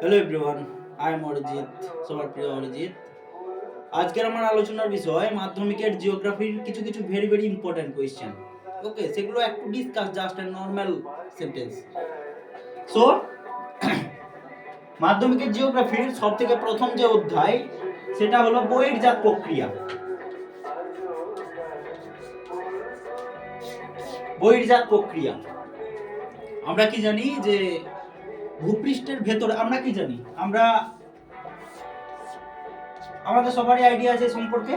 Hello everyone, I am Arijit, সবার প্রিয় অরিজিৎ। আজকের আমার আলোচনার বিষয় মাধ্যমিকের জিওগ্রাফির কিছু কিছু ভেরি ভেরি ইম্পর্টেন্ট কোয়েশ্চেন। ওকে, সেগুলো একটু discuss, just a normal sentence. So মাধ্যমিকের জিওগ্রাফির সবথেকে প্রথম যে অধ্যায় সেটা হলো বহির্জাত প্রক্রিয়া। বহির্জাত প্রক্রিয়া আমরা কি জানি যে ভূপৃষ্ঠের ভেতরে আমরা কি জানি, আমাদের সবারই আইডিয়া আছে সম্পর্কে।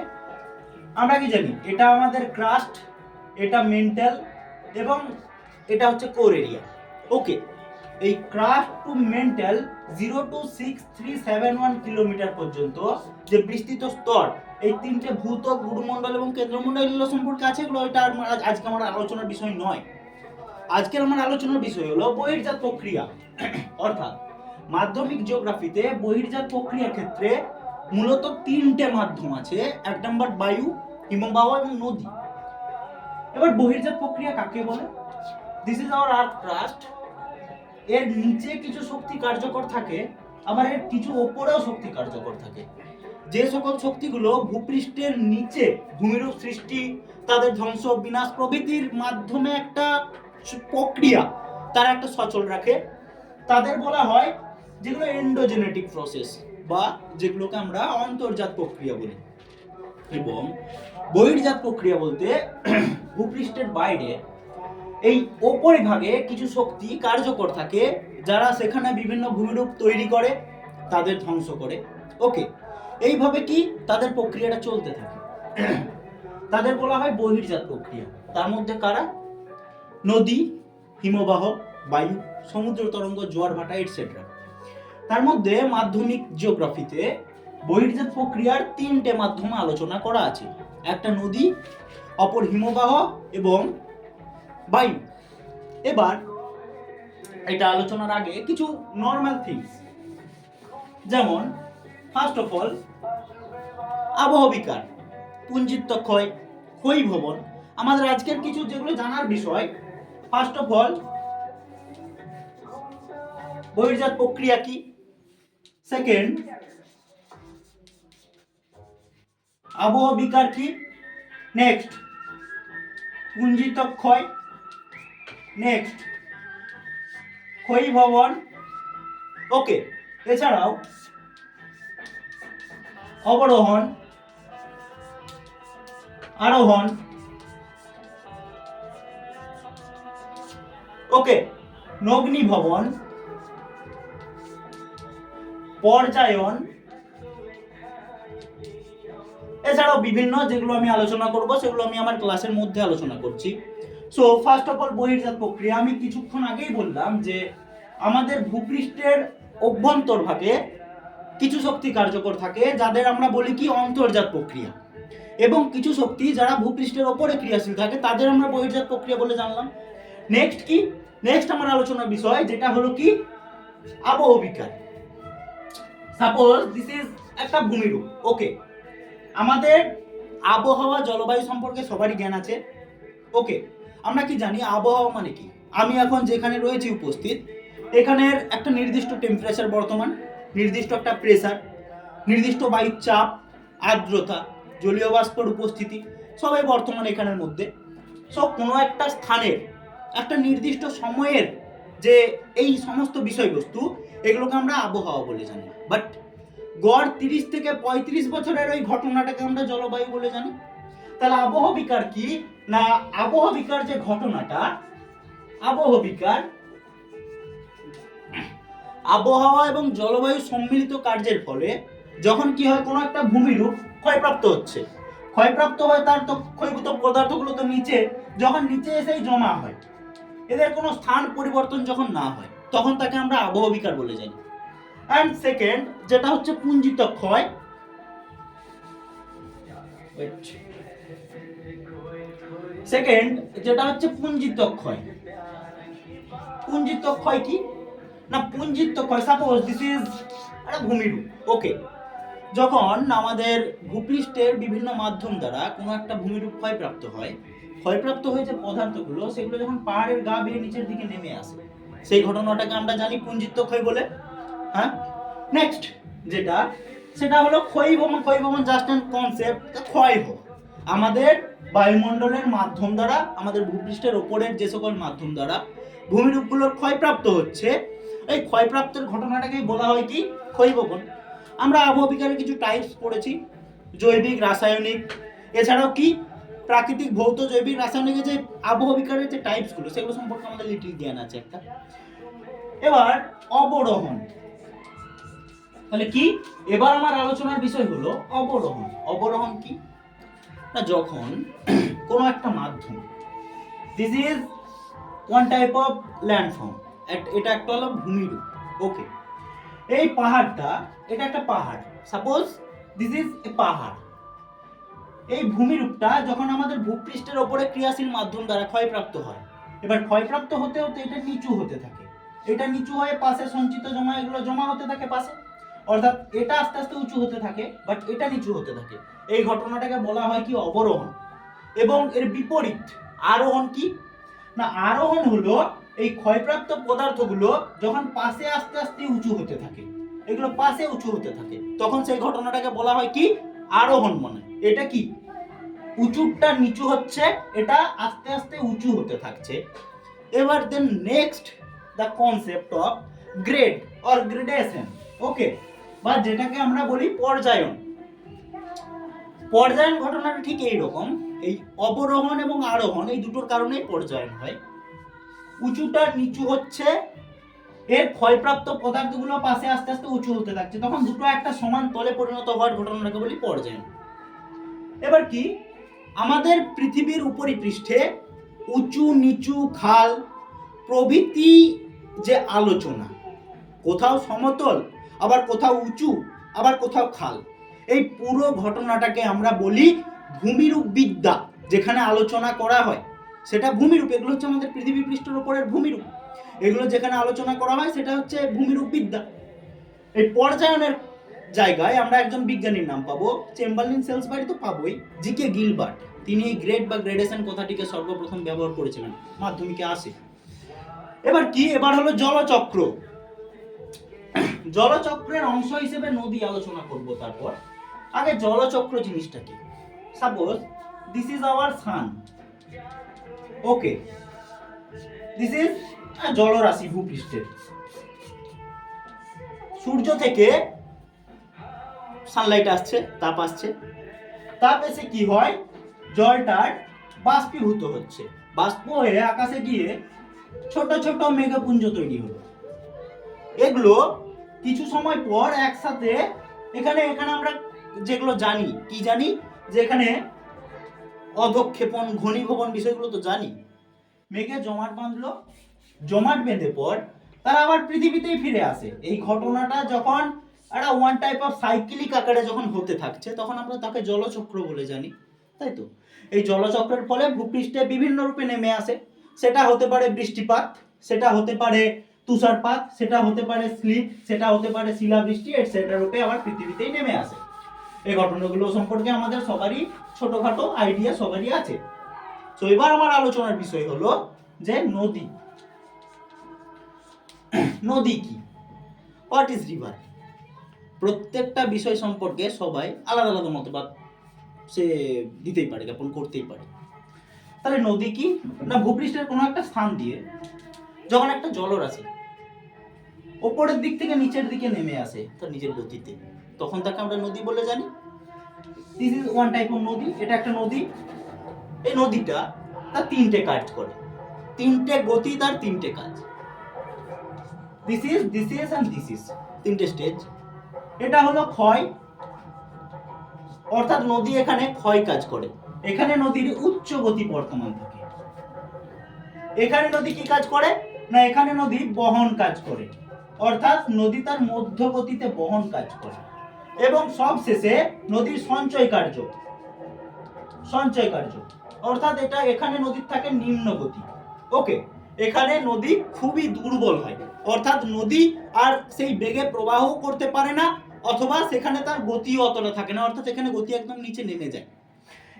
আমরা কি জানি, এটা আমাদের ক্রাস্ট, এটা মেন্টাল এবং এটা হচ্ছে কোর এরিয়া। ওকে, এই crust to mantle 0 to 6371 kilometre পর্যন্ত যে বিস্তৃত স্তর, এই তিনটে ভূত্বক, গুরুমণ্ডল এবং কেন্দ্রমণ্ডল এগুলো সম্পর্কে আছে। এগুলো এটা আজকে আমার আলোচনার বিষয় নয়। আজকের আমার আলোচনার বিষয় হলো বহির্জাত প্রক্রিয়া। অর্থাৎ মাধ্যমিক জিওগ্রাফিতে বহির্জাত প্রক্রিয়ার ক্ষেত্রে মূলত তিনটে মাধ্যম আছে। এক নম্বর বায়ু, হিমবাহ এবং নদী। এবার বহির্জাত প্রক্রিয়া কাকে বলে? This is hour earth crust. এর নিচে কিছু শক্তি কার্যকর থাকে, আবার এর কিছু ওপরেও শক্তি কার্যকর থাকে। যে সকল শক্তিগুলো ভূপৃষ্ঠের নিচে ভূমিরূপ সৃষ্টি, তাদের ধ্বংস, বিনাশ প্রভৃতির মাধ্যমে একটা প্রক্রিয়া তারা একটা সচল রাখে, তাদের বলা হয় যেগুলো এন্ডোজেনেটিক প্রসেস, বা যেগুলোকে আমরা অন্তর্জাত প্রক্রিয়া বলি। এবং বহির্জাত প্রক্রিয়া বলতে ভূপৃষ্ঠের বাইরে এই উপরিভাগে কিছু শক্তি কার্যকর থাকে, যারা সেখানে বিভিন্ন ভূমিরূপ তৈরি করে, তাদের ধ্বংস করে। ওকে, এইভাবে কি তাদের প্রক্রিয়াটা চলতে থাকে, তাদের বলা হয় বহির্জাত প্রক্রিয়া। তার মধ্যে কারা? নদী, হিমবাহ, বায়ু, সমুদ্র তরঙ্গ, জোয়ার ভাটা এটসেট্রা। তার মধ্যে মাধ্যমিক জিওগ্রাফিতে বহির্জাত প্রক্রিয়ার তিনটে মাধ্যমে আলোচনা করা আছে। একটা নদী, অপর হিমবাহ এবং বায়ু। এবার এটা আলোচনার আগে কিছু নর্মাল থিংস, যেমন ফার্স্ট অফ অল আবহবিকার, পুঞ্জিত্ব ক্ষয়, ক্ষয়ীভবন। আমাদের আজকের কিছু যেগুলো জানার বিষয়, ফার্স্ট অফ অল বহির্জাত প্রক্রিয়া কি, সেকেন্ড আবহবিকার কি, নেক্সট পুঞ্জিত ক্ষয়, নেক্সট ক্ষয়ীভবন। ওকে, এছাড়াও অবরোহণ, আরোহণ, ওকে, নগ্নীভবন, পর্যায়ন, এছাড়াও বিভিন্ন যেগুলো আমি আলোচনা করব সেগুলো আমি আমার ক্লাসের মধ্যে আলোচনা করছি। সো ফার্স্ট অফ অল বহির্জাত প্রক্রিয়া। আমি কিছুক্ষণ আগেই বললাম যে আমাদের ভূপৃষ্ঠের অভ্যন্তরভাগে কিছু শক্তি কার্যকর থাকে, যাদের আমরা বলি কি অন্তর্জাত প্রক্রিয়া, এবং কিছু শক্তি যারা ভূপৃষ্ঠের ওপরে ক্রিয়াশীল থাকে তাদের আমরা বহির্জাত প্রক্রিয়া বলে জানলাম। নেক্সট কি? নেক্সট আমার আলোচনার বিষয় যেটা হলো কি আবহবিকার। সাপোজ দিস ইজ একটা ভূমিরূপ। ওকে, আমাদের আবহাওয়া জলবায়ু সম্পর্কে সবারই জ্ঞান আছে। ওকে, আমরা কি জানি আবহাওয়া মানে কি? আমি এখন যেখানে রয়েছি উপস্থিত, এখানের একটা নির্দিষ্ট টেম্পারেচার বর্তমান, নির্দিষ্ট একটা প্রেসার, নির্দিষ্ট বায়ুর চাপ, আর্দ্রতা, জলীয় বাষ্পের উপস্থিতি সবাই বর্তমান এখানের মধ্যে। সব কোনো একটা স্থানের একটা নির্দিষ্ট সময়ের যে এই সমস্ত বিষয়বস্তু, এগুলোকে আমরা আবহাওয়া বলে জানি। বাট গড় 30 থেকে 35 বছরের ওই ঘটনাটাকে আমরা জলবায়ু বলে জানি। তাহলে আবহবিকার কি না, আবহবিকার যে ঘটনাটা, আবহবিকার আবহাওয়া এবং জলবায়ু সম্মিলিত কার্যের ফলে যখন কি হয়, কোনো একটা ভূমিরূপ ক্ষয়প্রাপ্ত হচ্ছে, ক্ষয়প্রাপ্ত হয় তার তো ক্ষয়ভূত পদার্থগুলো তো নিচে, যখন নিচে এসেই জমা হয়, এদের কোনো স্থান পরিবর্তন যখন না হয়, তখন তাকে আমরা আবহবিকার বলে জানি। অ্যান্ড সেকেন্ড যেটা হচ্ছে পুঞ্জিত ক্ষয়। সেকেন্ড যেটা হচ্ছে পুঞ্জিত ক্ষয়। পুঞ্জিত ক্ষয় কি না, পুঞ্জিত ক্ষয় সাপোজ দিস ইজ একটা ভূমিরূপ। ওকে, যখন আমাদের ভূপৃষ্ঠের বিভিন্ন মাধ্যম দ্বারা কোনো একটা ভূমিরূপ ক্ষয়প্রাপ্ত হয়, ক্ষয়প্রাপ্ত হয়ে যে পদার্থগুলো সেগুলো যখন পাহাড়ের গা বেয়ে নিচের দিকে নেমে আসে, সেই ঘটনাটাকে আমরা জানি পুঞ্জিত ক্ষয় বলে। হ্যাঁ, নেক্সট যেটা সেটা হলো ক্ষয়ভবন। ক্ষয়ভবন জাস্ট অ্যান কনসেপ্ট, ক্ষয় হোক আমাদের বায়ুমণ্ডলের মাধ্যম দ্বারা, আমাদের ভূপৃষ্ঠের ওপরের যে সকল মাধ্যম দ্বারা ভূমিরূপগুলোর ক্ষয়প্রাপ্ত হচ্ছে, এই ক্ষয়প্রাপ্তের ঘটনাটাকেই বলা হয় কি ক্ষয়ভবন। আমরা আবহবিজ্ঞানের কিছু টাইপস পড়েছি, জৈবিক, রাসায়নিক, এছাড়াও কি প্রাকৃতিক, ভৌত, জৈবিক, রাসায়নিকের যে আবহবিজ্ঞানের যে টাইপসগুলো সেগুলো সম্পর্কে আমাদের লিটিল জ্ঞান আছে একটা। এবার অবরোহণ, তাহলে কি এবার আমার আলোচনার বিষয় হলো অবরোহণ। অবরোহণ কি না, যখন কোনো একটা মাধ্যম, this is one type of landform, এটা একটা হলো ভূমিরূপ। ওকে, এই পাহাড়টা, এটা একটা পাহাড়, সাপোজ দিস ইজ এ পাহাড়। এই ভূমিরূপটা যখন আমাদের ভূপৃষ্ঠের ওপরে ক্রিয়াশীল মাধ্যম দ্বারা ক্ষয়প্রাপ্ত হয়, এবার ক্ষয়প্রাপ্ত হতে হতে এটা নিচু হতে থাকে, এটা নিচু হয়ে পাশে সঞ্চিত জমা, এগুলো জমা হতে থাকে পাশে, অর্থাৎ এটা আস্তে আস্তে উঁচু হতে থাকে, বাট এটা নিচু হতে থাকে। এই ঘটনাটাকে বলা হয় কি অবরোহণ। এবং এর বিপরীত আরোহণ কি না, আরোহণ হলো এই ক্ষয়প্রাপ্ত পদার্থগুলো যখন পাশে আস্তে আস্তে উঁচু হতে থাকে, এগুলো পাশে উঁচু হতে থাকে, তখন সেই ঘটনাটাকে বলা হয় কি আরোহণ। মানে এটা কি উঁচুটা নিচু হচ্ছে, এটা আস্তে আস্তে উঁচু হতে থাকছে। এবার then next the concept of grade or gradation. Okay, বা যেটাকে আমরা বলি পর্যায়ন। পর্যায়ন ঘটনাটা ঠিক এইরকম, এই অবরোহণ এবং আরোহণ এই দুটোর কারণেই পর্যায়ন হয়। উঁচুটা নিচু হচ্ছে, এর ক্ষয়প্রাপ্ত পদার্থগুলো পাশে আস্তে আস্তে উঁচু হতে থাকছে, তখন দুটো একটা সমান তলে পরিণত হওয়ার ঘটনাটাকে বলি পর্যায়ন। এবার কি আমাদের পৃথিবীর উপরিপৃষ্ঠে উঁচু নিচু, খাল প্রভৃতি যে আলোচনা, কোথাও সমতল, আবার কোথাও উঁচু, আবার কোথাও খাল, এই পুরো ঘটনাটাকে আমরা বলি ভূমিরূপ বিদ্যা। যেখানে আলোচনা করা হয় সেটা ভূমিরূপ, এগুলো হচ্ছে আমাদের পৃথিবী পৃষ্ঠের উপরের ভূমিরূপ, এগুলো যেখানে আলোচনা করা হয় সেটা হচ্ছে ভূমিরূপ বিদ্যা। এই পর্যায়নের জায়গায় আমরা একজন বিজ্ঞানীর নাম পাবো, চেম্বারলিন সেলসবারি তো পাবোই, জিকে গিলবার্ট, তিনি এই গ্রেড বা গ্রেডেশন কথাটিকে সর্বপ্রথম ব্যবহার করেছিলেন, মাধ্যমিকে আসে। এবার কি, এবার হলো জলচক্র। জলচক্রের অংশ হিসেবে নদী আলোচনা করব। তারপর আগে জলচক্র জিনিসটা কি, suppose this is our sun. Okay, this is জলরাশি ভূপৃষ্ঠের, সূর্য থেকে সানলাইট আসছে, তাপ আসছে, তাপ এসে কি হয়, জলটার বাষ্পীভূত হচ্ছে, বাষ্প হয়ে আকাশে গিয়ে ছোট ছোট মেঘপুঞ্জ তৈরি হলো। এগুলো কিছু সময় পর একসাথে এখানে এখানে আমরা যেগুলো জানি, কি জানি, যে এখানে অধক্ষেপণ, ঘনীভবন বিষয়গুলো তো জানি। মেঘে জমাট বাঁধলো, জমাট বেঁধে পর তারা আবার পৃথিবীতেই ফিরে আসে। এই ঘটনাটা যখন একটা ওয়ান টাইপ অফ সাইক্লিক আকারে যখন হতে থাকছে, তখন আমরা তাকে জলচক্র বলে জানি, তাই তো। এই জলচক্রের ফলে ভূপৃষ্ঠে বিভিন্ন রূপে নেমে আসে, সেটা হতে পারে বৃষ্টিপাত, সেটা হতে পারে তুষারপাত, সেটা হতে পারে স্লিপ, সেটা হতে পারে শিলাবৃষ্টি, এটসেট্রা রূপে আবার পৃথিবীতেই নেমে আসে। এই ঘটনাগুলো সম্পর্কে আমাদের সবারই ছোটখাটো আইডিয়া সবারই আছে। তো এবার আমার আলোচনার বিষয় হলো যে নদী। নদী কি, হোয়াট ইজ রিভার? প্রত্যেকটা বিষয় সম্পর্কে সবাই আলাদা আলাদা মতবাদ সে দিতেই পারে, জ্ঞাপন করতেই পারে। তাহলে নদী কি না, ভূপৃষ্ঠের কোনো একটা স্থান দিয়ে যখন একটা জলরাশি ওপরের দিক থেকে নিচের দিকে নেমে আসে তার নিজের গতিতে, তখন তাকে আমরা নদী বলে জানি। This is one type of নদী, এটা একটা নদী। এই নদীটা তার তিনটে কাজ করে, তিনটে গতি, তার তিনটে কাজ, this is and this is, তিনটে স্টেজ। এটা হলো ক্ষয়, অর্থাৎ নদী এখানে ক্ষয় কাজ করে, এখানে নদীর উচ্চ গতি বর্তমান থাকে। এখানে নদী কি কাজ করে না, এখানে নদী বহন কাজ করে, অর্থাৎ নদী তার মধ্য গতিতে বহন কাজ করে। এবং সব শেষে নদীর সঞ্চয় কার্য, অর্থাৎ এটা এখানে নদীর থাকে নিম্ন গতি। ওকে, এখানে নদী খুবই দুর্বল হয়, অর্থাৎ নদী আর সেই বেগে প্রবাহ করতে পারে না, অথবা সেখানে তার গতিও অতটা থাকে না, অর্থাৎ এখানে গতি একদম নিচে নেমে যায়।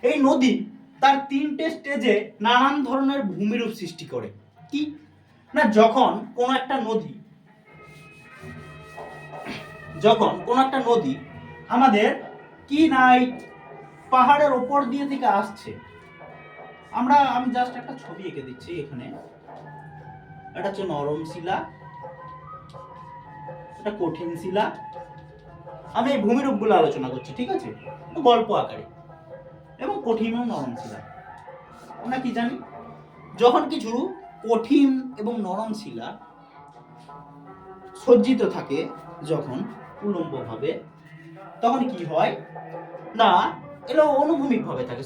এই নদী তার তিনটে স্টেজে নানান ধরনের ভূমিরূপ সৃষ্টি করে। কি না, যখন কোন একটা নদী যখন কোনো একটা নদী আমাদের কি নাই পাহাড়ের ওপর দিয়ে থেকে আসছে, আমি জাস্ট একটা ছবি এঁকে দিচ্ছি এখানে। এটা হচ্ছে নরম শিলা, এটা কঠিন শিলা। আমি এই ভূমিরূপগুলো আলোচনা করছি, ঠিক আছে, গল্প আকারে। এবং কঠিন ও নরম শিলা, আমরা কি জানি যখন কিছু কঠিন এবং নরম শিলা সজ্জিত থাকে যখন উলম্ব ভাবে, তখন কি হয় না, এগুলো অনুভূমিক ভাবে থাকে,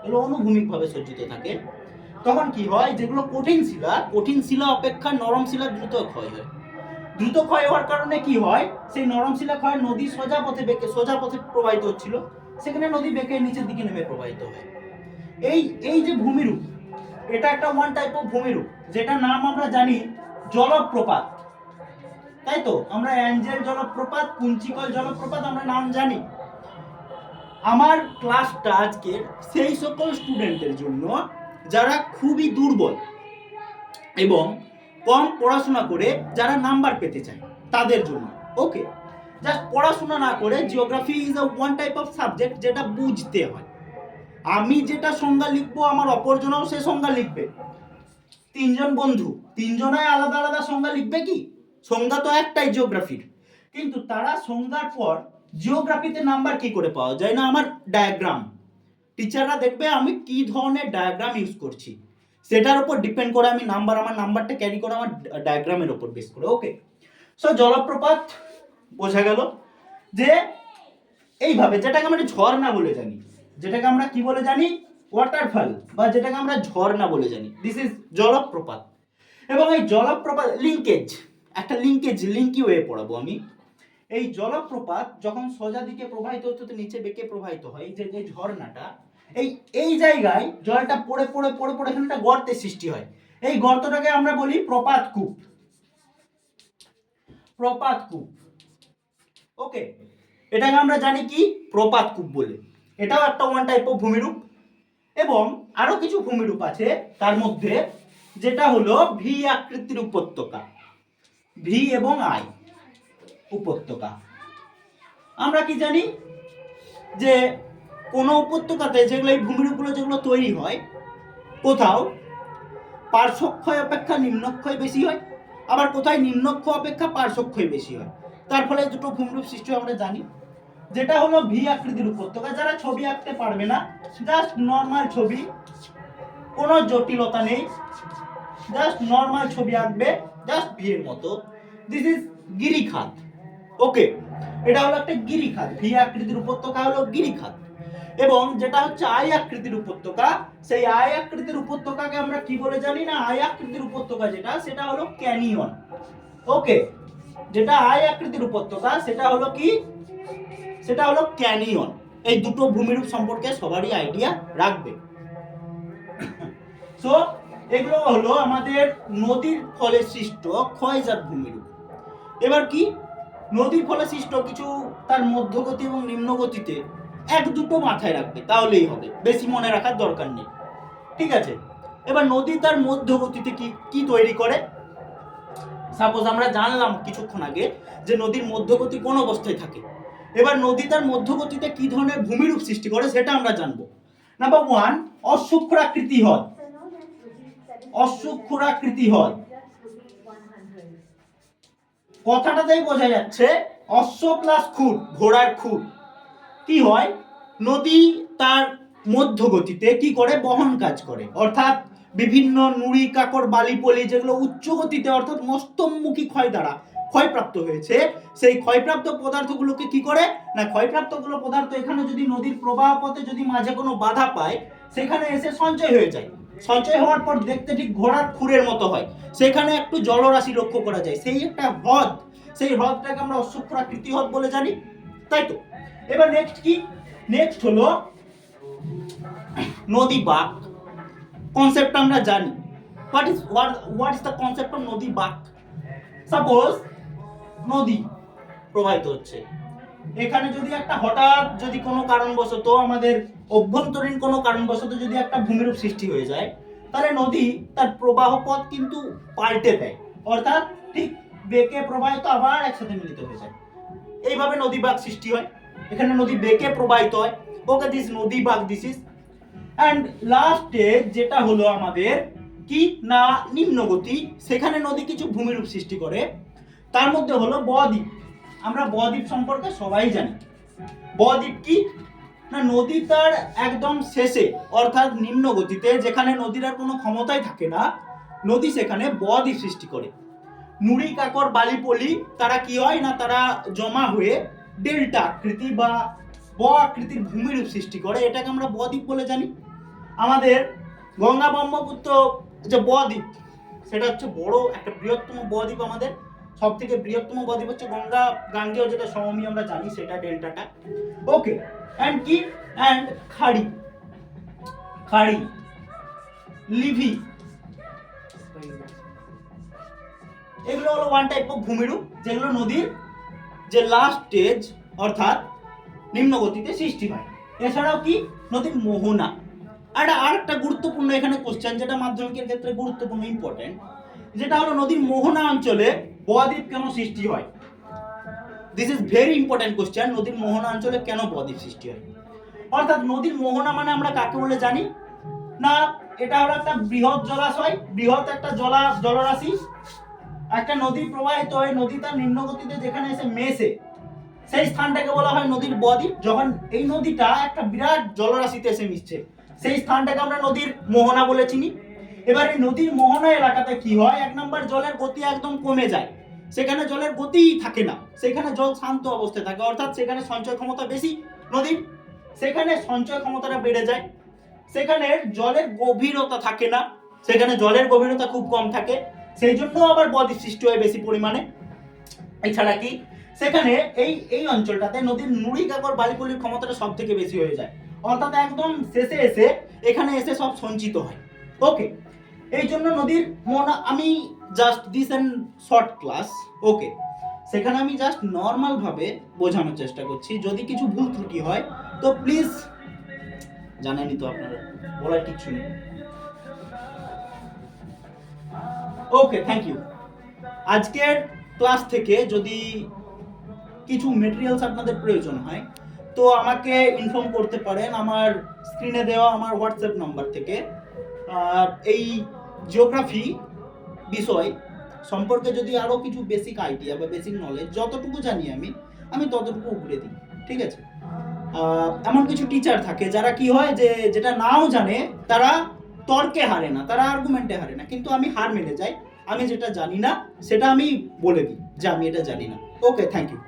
এগুলো অনুভূমিক ভাবে সজ্জিত থাকে। তখন কি হয়, যেগুলো কঠিন শিলা অপেক্ষা নরম শিলা দ্রুত ক্ষয় হয়। দ্রুত ক্ষয় হওয়ার কারণে কি হয়, সেই নরম শিলা ক্ষয়, নদী সোজা পথে প্রবাহিত হচ্ছিল, সেখানে নদী বেঁকে নিচের দিকে নেমে প্রবাহিত হয়। এই যে ভূমিরূপ, এটা একটা ওয়ান টাইপ অফ ভূমিরূপ, যেটা নাম আমরা জানি জলপ্রপাত, তাই তো। আমরা অ্যাঞ্জেল জলপ্রপাত, কুঞ্চিকল জলপ্রপাত আমরা নাম জানি। আমার ক্লাসটা আজকে সেই সকল স্টুডেন্টের জন্য যারা খুবই দুর্বল এবং কম পড়াশোনা করে যারা নাম্বার পেতে চায় তাদের জন্য। ওকে, জাস্ট পড়াশোনা না করে, geography is a one type of subject যেটা বুঝতে হয়। আমি যেটা সংজ্ঞা লিখবো, আমার অপরজনও সে সংজ্ঞা লিখবে। তিনজন বন্ধু, তিনজনায় আলাদা আলাদা সংজ্ঞা লিখবে কি? সংজ্ঞা তো একটাই জিওগ্রাফির, কিন্তু তারা সংজ্ঞার পর জিওগ্রাফিতে নাম্বার কি করে পাওয়া যায় না, আমার ডায়াগ্রাম, টিচাররা দেখবে আমি কি ধরনের ডায়াগ্রাম ইউজ করছি, সেটার উপর ডিপেন্ড করে আমি আমার নাম্বারটা ক্যারি করে আমার ডায়াগ্রামের উপর বেস করে। ওকে, সো জলপ্রপাত বোঝা গেল যে এইভাবে, যেটাকে আমরা ঝর্ণা বলে জানি, যেটাকে আমরা কি বলে জানি, ওয়াটারফল, বা যেটাকে আমরা ঝর্ণা বলে জানি, দিস ইজ জলপ্রপাত। এবং এই জলপ্রপাত লিঙ্কি ওয়ে পড়াবো আমি। এই জলপ্রপাত যখন সোজা দিকে প্রবাহিত হতে হতে নিচে বেঁকে প্রবাহিত হয়, যে ঝর্ণাটা, এই জায়গায় জলটা পড়ে এখানে একটা গর্তের সৃষ্টি হয়। এই গর্তটাকে আমরা বলি প্রপাতকূপ। ওকে, এটাকে আমরা জানি কি প্রপাতকূপ বলে। এটাও একটা ওয়ান টাইপ অফ ভূমিরূপ। এবং আরো কিছু ভূমিরূপ আছে তার মধ্যে, যেটা হলো ভি আকৃতির উপত্যকা, ভি এবং আই উপত্যকা। আমরা কি জানি যে কোন উপত্যকাতে যেগুলো এই ভূমিরূপগুলো যেগুলো তৈরি হয়, কোথাও পার্শ্বক্ষয় অপেক্ষা নিম্নক্ষয় বেশি হয়, আবার কোথায় নিম্নক্ষ অপেক্ষা পার্শ্বক্ষয় বেশি হয়। তার ফলে দুটো ভূমিরূপ সৃষ্টি আমরা জানি, যেটা হলো ভি আকৃতির উপত্যকা। যারা ছবি আঁকতে পারবে না, জাস্ট নর্মাল ছবি, কোনো জটিলতা নেই, জাস্ট নর্মাল ছবি আঁকবে, জাস্ট ভি এর মতো। This is গিরিখাত। ওকে, এটা হলো একটা গিরিখাত। ভি আকৃতির উপত্যকা হলো গিরিখাত। এবং যেটা হচ্ছে আই আকৃতির উপত্যকা, সেই আই আকৃতির উপত্যকাকে আমরা কি বলে জানি না, আই আকৃতির উপত্যকা যেটা, সেটা হলো ক্যানিয়ন। ওকে, যেটা আই আকৃতির উপত্যকা সেটা হলো কি, সেটা হলো ক্যানিয়ন। এই দুটো ভূমিরূপ সম্পর্কে সবারই আইডিয়া রাখবে। সো এগুলো হলো আমাদের নদীর ফলে সৃষ্ট ক্ষয়জাত ভূমিরূপ। এবার কি, নদীর ফলে সৃষ্ট কিছু তার মধ্যগতি এবং নিম্নগতিতে এক দুটো মাথায় রাখবে, তাহলেই হবে, বেশি মনে রাখার দরকার নেই, ঠিক আছে। এবার নদী তার মধ্যগতিতে কি তৈরি করে। সাপোজ আমরা জানলাম কিছুক্ষণ আগে যে নদীর মধ্যগতি কোন অবস্থায় থাকে। এবার নদী তার মধ্যগতিতে কি ধরনের ভূমিরূপ সৃষ্টি করে সেটা আমরা জানবো। নাম্বার 1, অশ্বক্ষুরাকৃতি হ্রদ। অশ্বক্ষুরাকৃতি হ্রদ কথাটাতেই বোঝা যাচ্ছে অশ্ব প্লাস খুর, ঘোড়ার খুর। কি হয়, নদী তার মধ্যগতিতে কি করে, বহন কাজ করে, অর্থাৎ বিভিন্ন নুড়ি কাকর বালি পলি যেগুলো উচ্চ গতিতে অর্থাৎ মস্তমমুখী ক্ষয় দ্বারা ক্ষয়প্রাপ্ত হয়েছে, সেই ক্ষয়প্রাপ্ত পদার্থগুলোকে কি করে না, ক্ষয়প্রাপ্তগুলো পদার্থ এখানে যদি নদীর প্রবাহ পথে যদি মাঝে কোনো বাধা পায়, সেখানে এসে সঞ্চয় হয়ে যায়। সঞ্চয় হওয়ার পর দেখতে ঠিক ঘোড়ার খুরের মতো হয়, সেখানে একটু জলরাশি লক্ষ্য করা যায়, সেই একটা হ্রদ, সেই হ্রদটাকে আমরা অশ্বক্ষুরাকৃতি হ্রদ বলে জানি, তাই তো। এবার নেক্সট কি, নেক্সট হলো নদী বাঁক। কনসেপ্ট আমরা জানি, what is the concept of নদী বাঁক। সাপোজ নদী প্রবাহিত হচ্ছে, এখানে যদি একটা হঠাৎ যদি কোনো কারণবশত আমাদের অভ্যন্তরীণ কোনো কারণবশত যদি একটা ভূমিরূপ সৃষ্টি হয়ে যায়, তাহলে নদী তার প্রবাহ পথ কিন্তু পাল্টে দেয়, অর্থাৎ ঠিক বেঁকে প্রবাহিত আবার একসাথে মিলিত হয়ে যায়। এইভাবে নদী বাঁক সৃষ্টি হয়, এখানে নদী বেঁকে প্রবাহিত হয়। ওকে, দিস নদী বাঁক দিস ইজ। অ্যান্ড লাস্টে যেটা হলো আমাদের কি না নিম্নগতি, সেখানে নদী কিছু ভূমিরূপ সৃষ্টি করে, তার মধ্যে হলো বদ্বীপ। আমরা বদ্বীপ সম্পর্কে সবাই জানি। বদ্বীপ কি না নদী তার একদম শেষে অর্থাৎ নিম্ন গতিতে, যেখানে নদীর আর কোনো ক্ষমতাই থাকে না, নদী সেখানে বদ্বীপ সৃষ্টি করে। নুড়ি কাকর বালি পলি তারা কি হয় না তারা জমা হয়ে ডেল্টা আকৃতি বা ব আকৃতির ভূমিরূপ সৃষ্টি করে, এটাকে আমরা বদ্বীপ বলে জানি। আমাদের গঙ্গা ব্রহ্মপুত্র যে বদ্বীপ, সেটা হচ্ছে বড় একটা বৃহত্তম বদ্বীপ। আমাদের সব থেকে বৃহত্তম বদ্বীপ হচ্ছে গঙ্গা গাঙ্গেয়, যেটা সমভূমি আমরা জানি, সেটা ডেল্টাটা। ওকে, অ্যান্ড কি অ্যান্ড খাড়ি, খাড়ি লিভি, এগুলো হলো ওয়ান টাইপ অফ ভূমিরূপ, যেগুলো নদীর যে লাস্ট স্টেজ অর্থাৎ নিম্ন গতিতে সৃষ্টি হয়। এছাড়াও কি নদীর মোহনা। আর একটা গুরুত্বপূর্ণ এখানে কোশ্চেন, যেটা মাধ্যমিকের ক্ষেত্রে গুরুত্বপূর্ণ ইম্পর্টেন্ট, যেটা হলো নদীর মোহনা অঞ্চলে বদ্বীপ কেন সৃষ্টি হয়। This is very important question, নদীর মোহনা অঞ্চলে কেন বদ্বীপ সৃষ্টি হয়। অর্থাৎ নদীর মোহনা মানে আমরা কাকে বলে জানি না, এটা হলো একটা বৃহৎ জলাশয়, বৃহৎ একটা জলরাশি, একটা নদী প্রবাহিত হয়, নদী তার নিম্ন গতিতে যেখানে এসে মেশে, সেই স্থানটাকে বলা হয় নদীর বদ্বীপ। যখন এই নদীটা একটা বিরাট জলরাশিতে এসে মিশছে, সেই স্থানটাকে আমরা নদীর মোহনা বলে চিনি। এবার এই নদীর মোহনা এলাকাতে কি হয়, এক নম্বর জলের গতি একদম কমে যায়, সেখানে জলের গতিই থাকে না, সেখানে জল শান্ত অবস্থায় থাকে, অর্থাৎ সেখানে সঞ্চয় ক্ষমতা বেশি নদীর, সেখানে সঞ্চয় ক্ষমতাটা বেড়ে যায়। সেখানে জলের গভীরতা থাকে না, সেখানে জলের গভীরতা খুব কম থাকে, সেই জন্য আবার বদ্বীপ সৃষ্টি হয় বেশি পরিমাণে। এছাড়া কি সেখানে এই অঞ্চলটাতে নদীর নুড়ি কাকর বালিপলির ক্ষমতাটা সব থেকে বেশি হয়ে যায়, অর্থাৎ একদম শেষে এসে এখানে এসে সব সঞ্চিত হয়। ওকে, এই জন্য নদীর আমি just this and short class, okay, সেখানে আমি জাস্ট নর্মাল ভাবে বোঝানোর চেষ্টা করছি। যদি কিছু ভুল ত্রুটি হয় তো প্লিজ, জানেনই তো আপনারা, বলার কিছু নেই। ওকে, থ্যাংক ইউ। আজকের ক্লাস থেকে যদি কিছু মেটেরিয়ালস আপনাদের প্রয়োজন হয় তো আমাকে ইনফর্ম করতে পারেন আমার স্ক্রিনে দেওয়া আমার হোয়াটসঅ্যাপ নাম্বার থেকে। এই জিওগ্রাফি বিষয় সম্পর্কে যদি আরও কিছু বেসিক আইডিয়া বা বেসিক নলেজ যতটুকু জানি আমি ততটুকু উগড়ে দিই, ঠিক আছে। এমন কিছু টিচার থাকে যারা কি হয় যে যেটা নাও জানে তারা তর্কে হারে না, তারা আর্গুমেন্টে হারে না, কিন্তু আমি হার মেনে যাই, আমি যেটা জানি না সেটা আমি বলে দিই যে আমি এটা জানি না। ওকে, থ্যাংক ইউ।